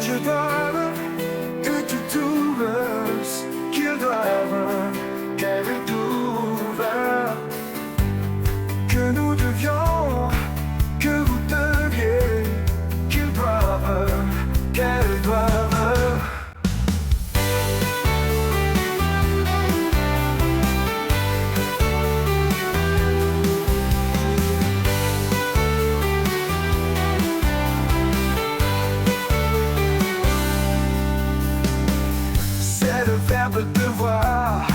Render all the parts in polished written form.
je doive, que tu trouves qu'ils doivent, qu'elle trouve, que nous devions, que vous deviez, qu'ils doivent, qu'elles doivent. C'est le verbe devoir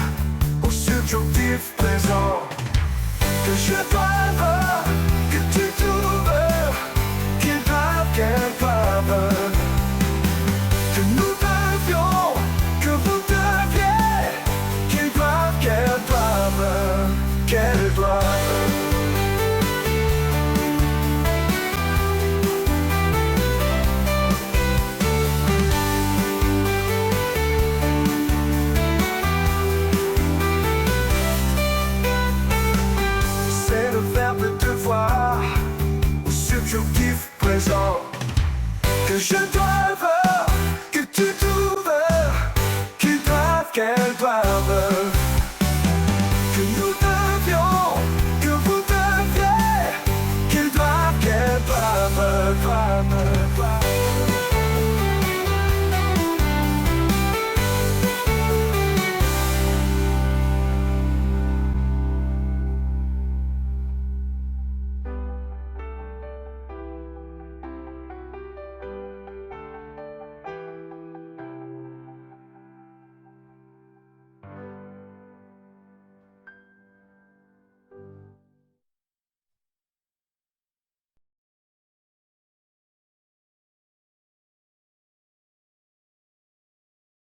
au subjonctif présent. Que je doive, que tu trouves, qu'ils doivent, qu'elles doivent. Que nous devions, que vous deviez, qu'ils doivent, qu'elles doivent, qu'elles doivent. C'est le verbe devoir au subjonctif présent. Que je doive,